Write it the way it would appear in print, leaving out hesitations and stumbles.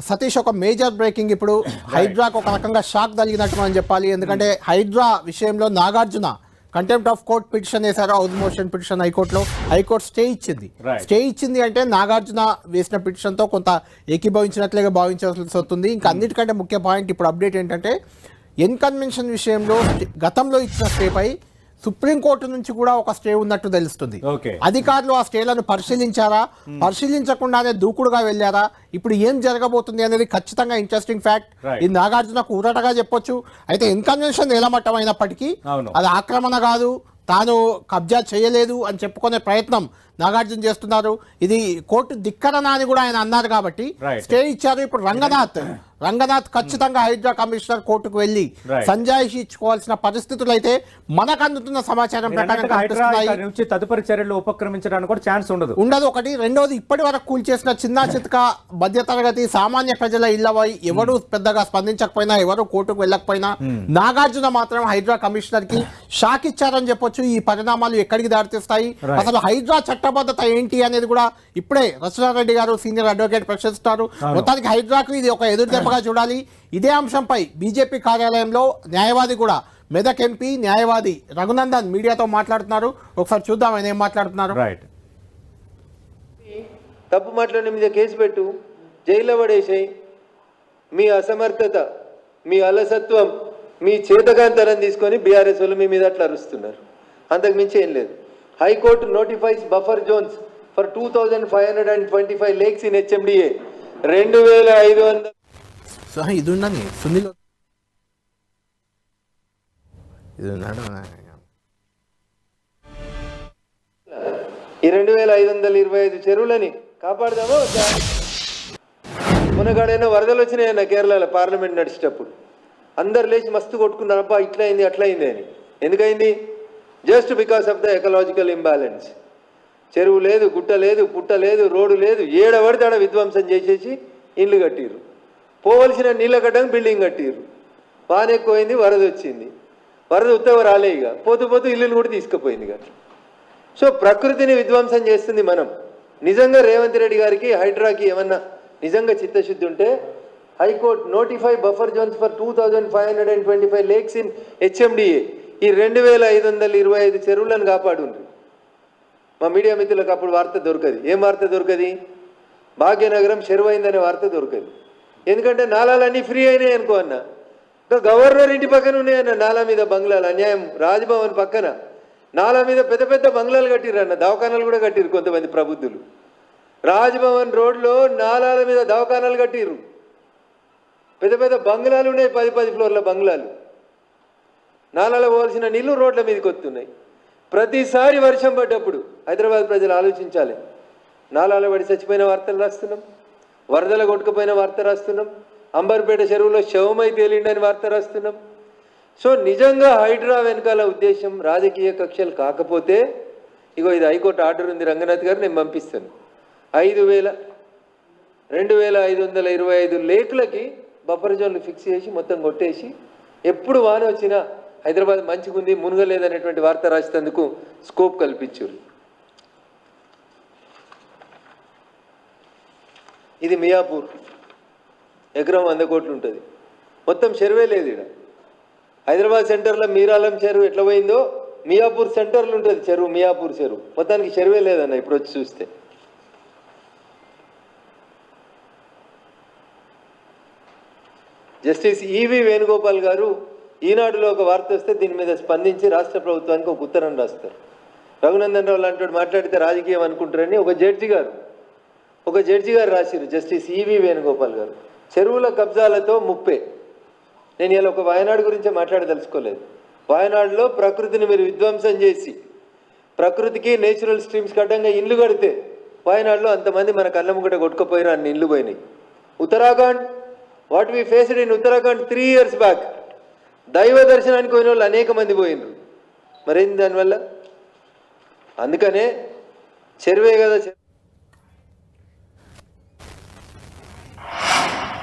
సతీష్, ఒక major breaking ఇప్పుడు హైడ్రాకు ఒక రకంగా షాక్ తగిలినట్టు అని చెప్పాలి. ఎందుకంటే హైడ్రా విషయంలో Nagarjuna contempt of court petition వేశారు, హౌస్ మోషన్ పిటిషన్ హైకోర్టులో. హైకోర్టు స్టే ఇచ్చింది. స్టే ఇచ్చింది అంటే నాగార్జున వేసిన పిటిషన్తో కొంత ఏకీభవించినట్లుగా భావించాల్సి వస్తుంది. ఇంకా అన్నిటికంటే ముఖ్య పాయింట్ ఇప్పుడు అప్డేట్ ఏంటంటే ఎన్కన్వెన్షన్ విషయంలో గతంలో ఇచ్చిన స్టేపై సుప్రీంకోర్టు నుంచి కూడా ఒక స్టే ఉన్నట్టు తెలుస్తుంది. అధికారులు ఆ స్టేలను పరిశీలించారా, పరిశీలించకుండానే దూకుడుగా వెళ్ళారా, ఇప్పుడు ఏం జరగబోతుంది అనేది ఖచ్చితంగా ఇంట్రెస్టింగ్ ఫ్యాక్ట్. ఇది నాగార్జునకు ఊరటగా చెప్పొచ్చు. అయితే ఇన్కన్వెన్షన్ నిలమట్టం అయినప్పటికీ అది ఆక్రమణ కాదు, తాను కబ్జా చేయలేదు అని చెప్పుకునే ప్రయత్నం నాగార్జున చేస్తున్నారు. ఇది కోర్టు ధిక్కరణ అని కూడా ఆయన అన్నారు కాబట్టి స్టే ఇచ్చారు. ఇప్పుడు రంగనాథ్ ఖచ్చితంగా హైడ్రా కమిషనర్ కోర్టుకు వెళ్ళి సంజాయిషి ఇచ్చుకోవాల్సిన పరిస్థితులు అయితే మనకు అందుతున్న సమాచారం ప్రకారం తదుపరి చర్యలు ఉపక్రమించడానికి కూడా ఛాన్స్ ఉండదు. ఒకటి. రెండోది, ఇప్పటి వరకు కూల్చేసిన చిన్న చితక మధ్యతరగతి సామాన్య ప్రజల ఇళ్లపై ఎవరు పెద్దగా స్పందించకపోయినా, ఎవరు కోర్టుకు వెళ్ళకపోయినా నాగార్జున మాత్రం హైడ్రా కమిషనర్ కి షాక్ ఇచ్చారని చెప్పొచ్చు. ఈ పరిణామాలు ఎక్కడికి దారితీస్తాయి, అసలు హైడ్రా చట్టబద్ధత ఏంటి అనేది కూడా ఇప్పుడే రచనారెడ్డి గారు సీనియర్ అడ్వకేట్ ప్రశ్నిస్తారు. మొత్తానికి హైడ్రాకు ఇది ఒక ఎదురు దెబ్బగా చూడాలి. ఇదే అంశంపై బీజేపీ కార్యాలయంలో న్యాయవాది కూడా మెదక్ ఎంపీ న్యాయవాది రఘునందన్ మీడియాతో మాట్లాడుతున్నారు. ఒకసారి చూద్దాం ఆయన ఏం మాట్లాడుతున్నారు. తప్పు మాట్లాడిన మీద కేసు పెట్టు, జైల్లో పడేసాయి. మీ అసమర్థత, మీ అలసత్వం, మీ చేతకాంతరం తీసుకొని బీఆర్ఎస్ వాళ్ళు మీ మీద అట్లా అరుస్తున్నారు. అంతకు మించి ఏం లేదు. High court notifies buffer zones for 2525 lakes in HMDA. 2500 ఇది ఉండని సునీల్ ఇది ఈ 2525 చెరువులని కాపాడదామో. మునగాడైనా వరదలు వచ్చినాయన్న కేరళలో పార్లమెంట్ నడిచేటప్పుడు అందరు లేచి మస్తు కొట్టుకున్నారు, అబ్బా ఇట్లా అయింది అట్లా అయింది అని. ఎందుకైంది? Just because of the ecological imbalance. చెరువు లేదు, గుట్ట లేదు, పుట్ట లేదు, రోడ్డు లేదు, ఏడవడితే ఆడ విధ్వంసం చేసేసి ఇల్లు కట్టిర్రు. పోవలసిన నీళ్ళ కట్టడానికి బిల్డింగ్ కట్టిర్రు. వాన ఎక్కువైంది, వరద వచ్చింది. వరద ఉత్తవ రాలే, ఇక పోతూ పోతూ ఇల్లుని కూడా తీసుకుపోయింది కదా. సో ప్రకృతిని విధ్వంసం చేస్తుంది మనం. నిజంగా రేవంత్ రెడ్డి గారికి హైడ్రాకి ఏమన్నా నిజంగా చిత్తశుద్ధి ఉంటే high court notify buffer zones for 2525 lakes in HMDA. ఈ 2525 చెరువులను కాపాడుండ్రు. మా మీడియా మిత్రులకు అప్పుడు వార్త దొరకది. ఏం వార్త దొరకది? భాగ్యనగరం చెరువు అయిందనే వార్త దొరకదు. ఎందుకంటే నాలాలన్నీ ఫ్రీ అయినాయి అనుకో అన్న. ఇంకా గవర్నర్ ఇంటి పక్కన ఉన్నాయన్న నాలా మీద బంగ్లాలు. అన్యాయం. రాజ్భవన్ పక్కన నాలా మీద పెద్ద పెద్ద బంగ్లాలు కట్టిర్రు అన్న, దవాఖానాలు కూడా కట్టిర్రు కొంతమంది ప్రబుద్ధులు. రాజ్భవన్ రోడ్లో నాలాల మీద దవాఖానాలు కట్టిర్రు. పెద్ద పెద్ద బంగ్లాలు ఉన్నాయి, 10 ఫ్లోర్ల బంగ్లాలు. నాలాలో పోవాల్సిన నీళ్లు రోడ్ల మీదకి వస్తున్నాయి. ప్రతిసారి వర్షం పడ్డప్పుడు హైదరాబాద్ ప్రజలు ఆలోచించాలి. నాలాలో పడి చచ్చిపోయిన వార్తలు రాస్తున్నాం, వరదల కొట్టుకుపోయిన వార్త రాస్తున్నాం, అంబర్పేట చెరువులో శవమై తేలిండని వార్త రాస్తున్నాం. సో నిజంగా హైడ్రా వెనకాల ఉద్దేశం రాజకీయ కక్షలు కాకపోతే, ఇగో ఇది హైకోర్టు ఆర్డర్ ఉంది రంగనాథ్ గారు, నేను పంపిస్తాను. 2525 లేకులకి బఫర్ జోన్లు ఫిక్స్ చేసి మొత్తం కొట్టేసి ఎప్పుడు వాన వచ్చినా హైదరాబాద్ మంచిగుంది, మునగలేదనేటువంటి వార్త రాసేందుకు స్కోప్ కల్పించారు. ఇది మియాపూర్, ఎకరం 100 కోట్లు ఉంటుంది. మొత్తం చెరువే లేదు ఇక్కడ. హైదరాబాద్ సెంటర్లో మీరాలం చెరువు ఎట్లా పోయిందో మియాపూర్ సెంటర్లో ఉంటుంది చెరువు. మియాపూర్ చెరువు మొత్తానికి చెరువే లేదన్న ఇప్పుడు వచ్చి చూస్తే. జస్టిస్ ఈవి వేణుగోపాల్ గారు ఈనాడులో ఒక వార్త వస్తే దీని మీద స్పందించి రాష్ట్ర ప్రభుత్వానికి ఒక ఉత్తరం రాస్తారు. రఘునందన్ రావు లాంటి మాట్లాడితే రాజకీయం అనుకుంటారని ఒక జడ్జి గారు రాసిరు. జస్టిస్ ఈవి వేణుగోపాల్ గారు చెరువుల కబ్జాలతో ముప్పే. నేను ఇలా ఒక వాయనాడు గురించే మాట్లాడదలుచుకోలేదు. వాయనాడులో ప్రకృతిని మీరు విధ్వంసం చేసి ప్రకృతికి నేచురల్ స్ట్రీమ్స్కి అడ్డంగా ఇల్లు కడితే వాయనాడులో అంతమంది మన కళ్ళ ముంగట కొట్టుకుపోయిన అన్ని ఇల్లు పోయినాయి. Uttarakhand, what we faced in Uttarakhand 3 years back, దైవ దర్శనానికి పోయిన వాళ్ళు అనేక మంది పోయినరు. మరేంది దానివల్ల? అందుకనే చెరువే కదా